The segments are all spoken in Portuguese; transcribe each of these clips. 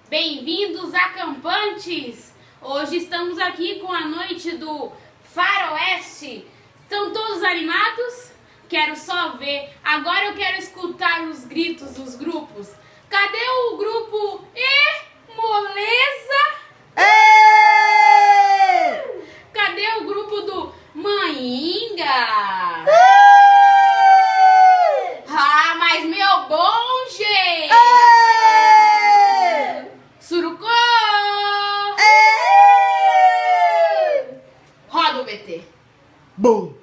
Bem-vindos, acampantes! Hoje estamos aqui com a noite do Faroeste. Estão todos animados? Quero só ver. Agora eu quero escutar os gritos dos grupos. Cadê o grupo Moleza? Cadê o grupo do Manhinga? Ah, mas meu bom jeito! Surucô! Roda o BT. Bom!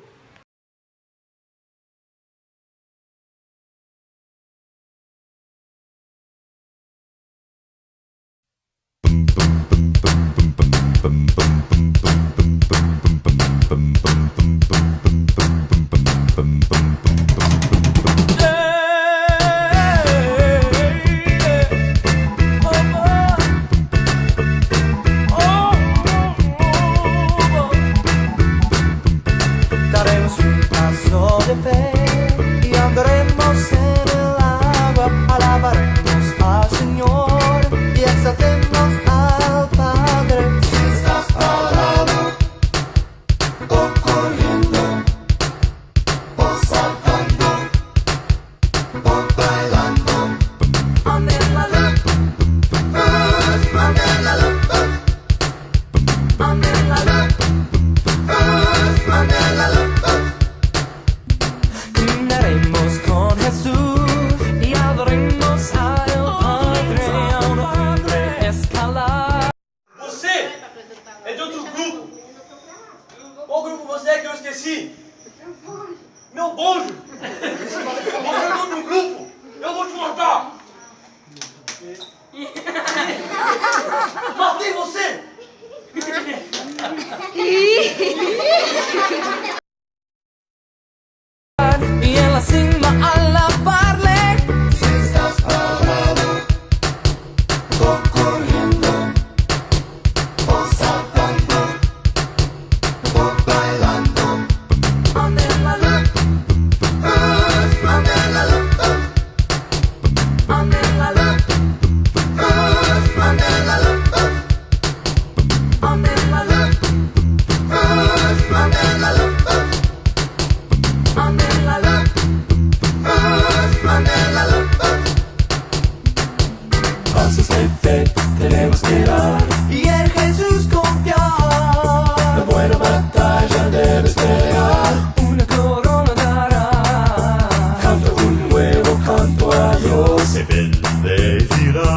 Daremos un paso de fe y andaremos en el agua, alabaremos al Señor y exaltemos al Padre. Si estás parado, o corriendo, o saltando, o bailando, ande en la luz, ande en la luz, ande en la luz, ande en la luz. Caminaremos con Jesús y adoremos al Padre, a un hombre escalar. Você é de outro grupo. Qual grupo você é que eu esqueci? Meu bonjo! Você é de outro grupo. Eu vou te matar. Matei você! Y en la cima alabarle. Si estás parado, o corriendo, o saltando, o bailando, ande en la luz, ande en la luz, ande en la luz, ande en la luz, ande en la luz, ande en la luz. Ande en la luz, ande en la luz. Pasos de fe tenemos que dar y en Jesús confiar. La buena batalla debes pelear, una corona dará. Canta un nuevo canto a Dios, se bendecirá.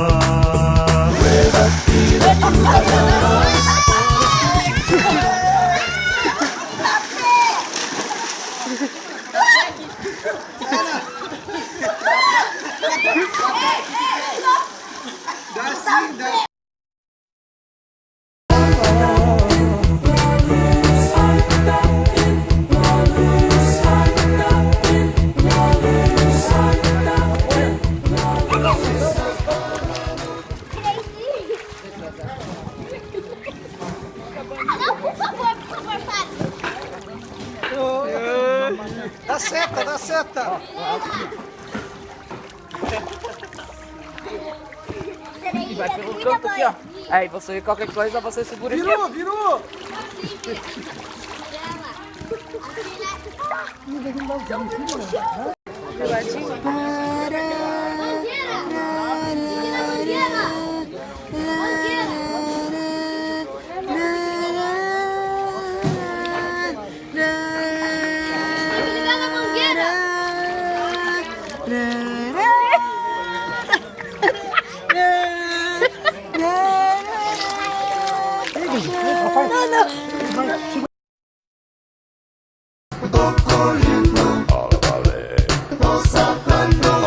Nueva vida tú darás. Dá seta, dá seta! E vai pelo canto aqui, ó. Aí você, qualquer coisa, você segura aqui. Virou, virou! O corriendo, o saltando,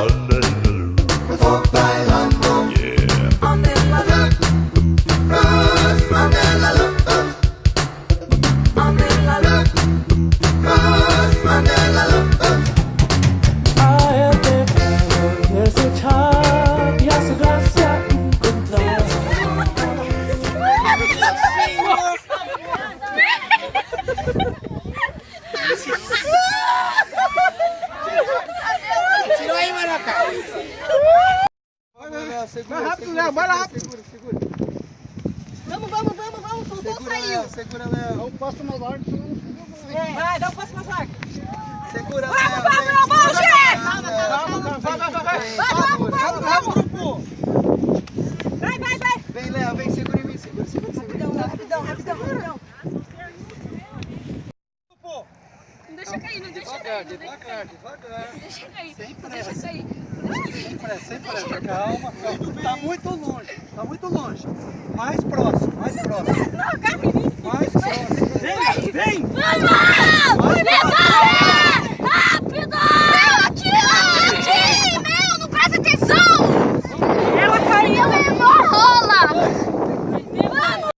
Vai rápido, Léo, vai lá rápido. Segura. Vamos, soltou, saiu. Segura, Léo. Não passa mais largo, senão não fica mais. Vai, dá um passo mais largo. Segura, Léo. Vamos, chefe! Vamos, grupo. Vai. Vem, Léo, vem, segura em mim. Segura. Rapidão. Grupo. Não deixa cair, não deixa Devagar. Não deixa cair. Sem Não pressa. deixa cair. Sem pressa. Calma. Tá muito longe. Mais próximo. Mais próximo. Vem! Vamos! Rápido! Aqui! Não presta atenção! Ela caiu! Rola! Vamos!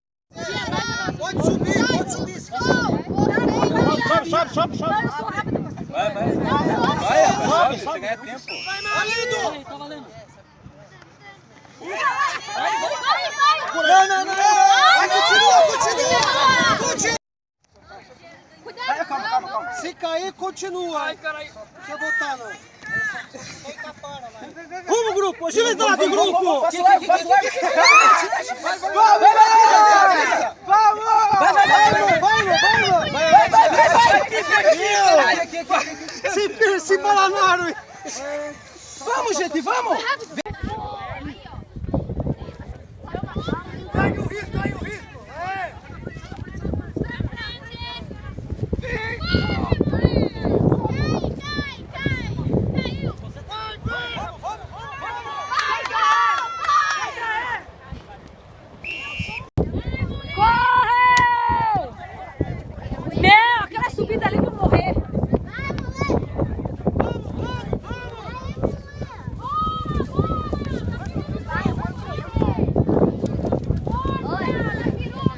Pode subir. Sobe. Vai, você ganha tempo. Tá valendo. Vai! Não. Vai, continua. Calma. Se cair, continua. Ai, caralho. Não precisa botar, não. Vamos, grupo. Agilidade, grupo. Vamos. Se balanaram. Vamos, gente, vamos. Cai o risco. Aquela subida ali pra morrer.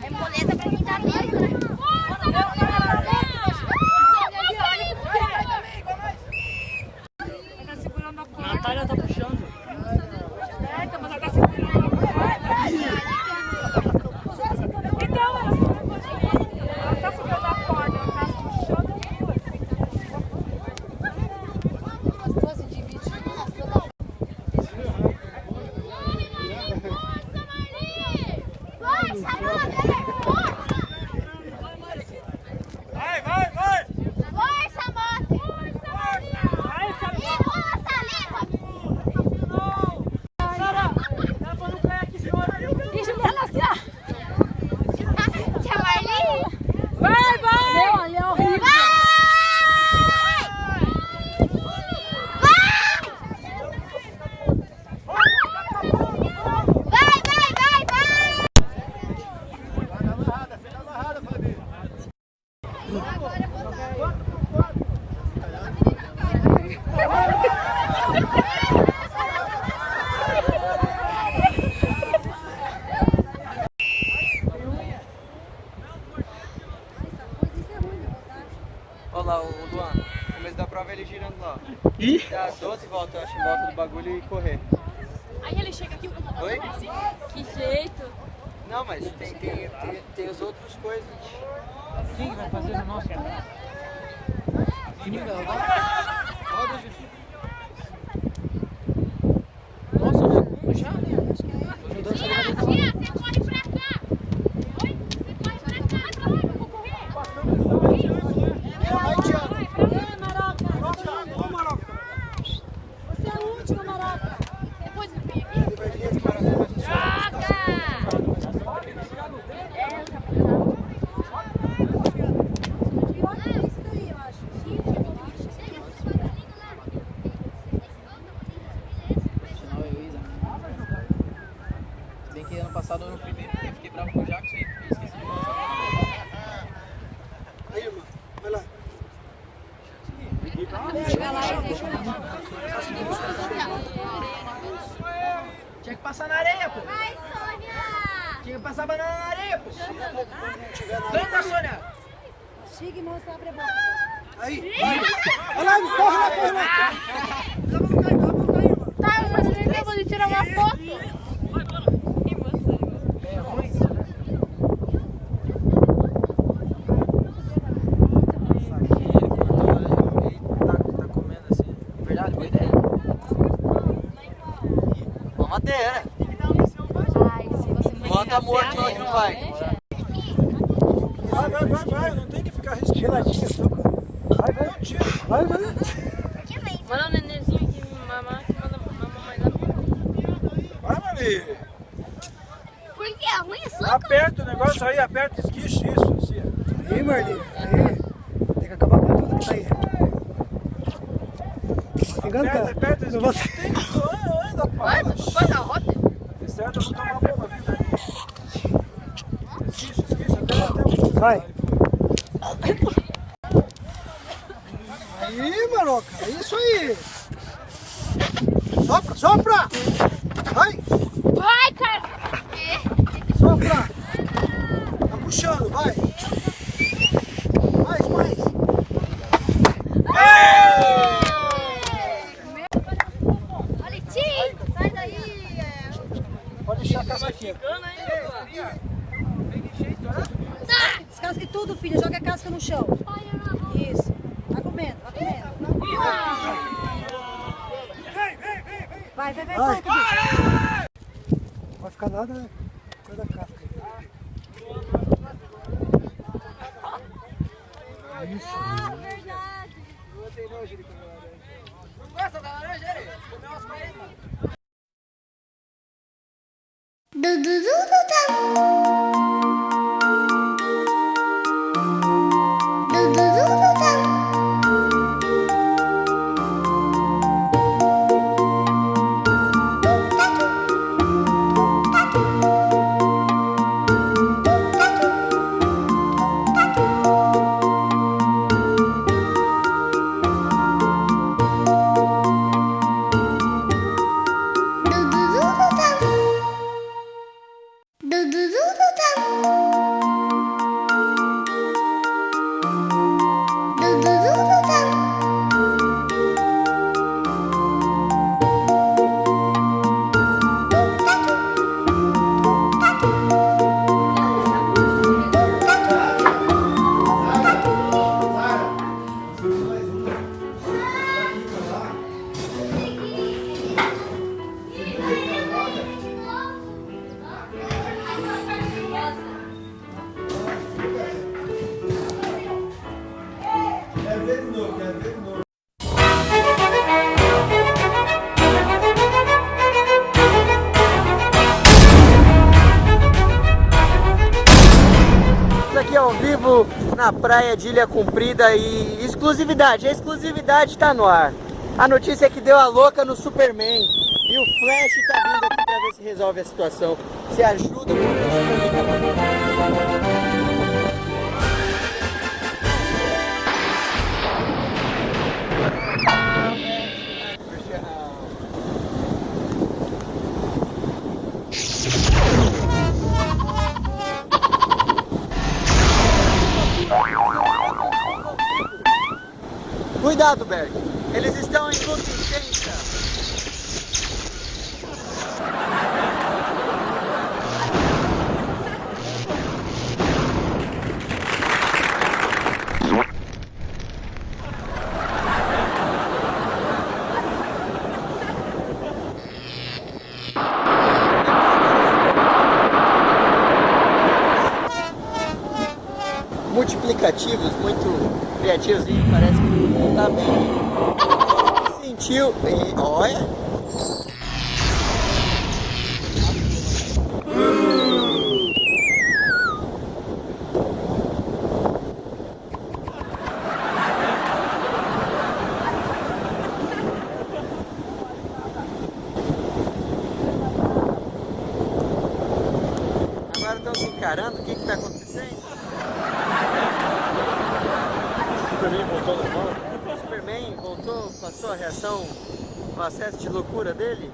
É moleza pra quem tá dentro, né? A Natália tá puxando. Mas ela tá segurando a corda. Então, ela tá segurando a corda, ela tá puxando. Olha lá, o Luan, no começo da prova ele girando lá. Dá 12 voltas, eu acho, em volta do bagulho e correr. Aí ele chega aqui, o computador Oi? desce. Que jeito. Não, mas tem as outras coisas. Quem vai fazer no nosso? Roda, Juju. Nossa, o segundo já? Tia, você corre pra cá. Oi? Você corre pra cá. Vai, eu vou correr. Vai, Thiago. Você é a última, Maroca. Depois eu venho aqui. Se bem que ano passado eu não fui bem, porque eu fiquei bravo com o Jackson e esqueci de mostrar. Aí, irmão. Vai lá. Tinha que passar na areia, pô. Vai, Sônia. Tinha que passar banana na areia, pô. Vem, Sônia. Chega e mostra, abre a boca. Aí. Vai lá, corre lá. Tá, mas você acabou de tirar uma foto. Tá comendo assim. Verdade, boa ideia. madeira. Ai, se você for Bota morto onde não vai. Vai, não tem que ficar respirando. Vai. Manda o nenenzinho aqui, mamãe, que manda mamãe lá. Vai, Mari. Por que? A ruim é sua? Aperta o negócio aí, aperta, esquiche isso. Assim. Aí, Marli. Aí. Tem que acabar com tudo que tá aí. Aperta, esquiche. Anda, Vai, tu faz a rota. De certo, eu vou tomar bomba, viu? Esquiche, até o... Vai. Aí, Maroca, é isso aí. Sopra. Vai. Vai, cara! Sopra! Tá puxando, vai! Mais! Olha, Tim! Sai daí! Pode deixar a casca aqui. Descasque tudo, filha. Joga a casca no chão. Isso. Vai comendo. Vai. Vai, Não vai ficar nada, né? Coisa da casca. Isso. verdade. Não gosta da laranja, ele? Comeu umas 40. Aqui ao vivo na praia de Ilha Comprida e exclusividade, a exclusividade tá no ar. A notícia é que deu a louca no Superman e o Flash tá vindo aqui pra ver se resolve a situação, se ajuda Cuidado, Berg. Eles estão em luta intensa. Multiplicativos, muito criativos e parece que não tá bem. Sentiu e olha. Agora estão se encarando, o que está acontecendo? Superman voltou normal. O Superman voltou, passou a reação, o acesso de loucura dele.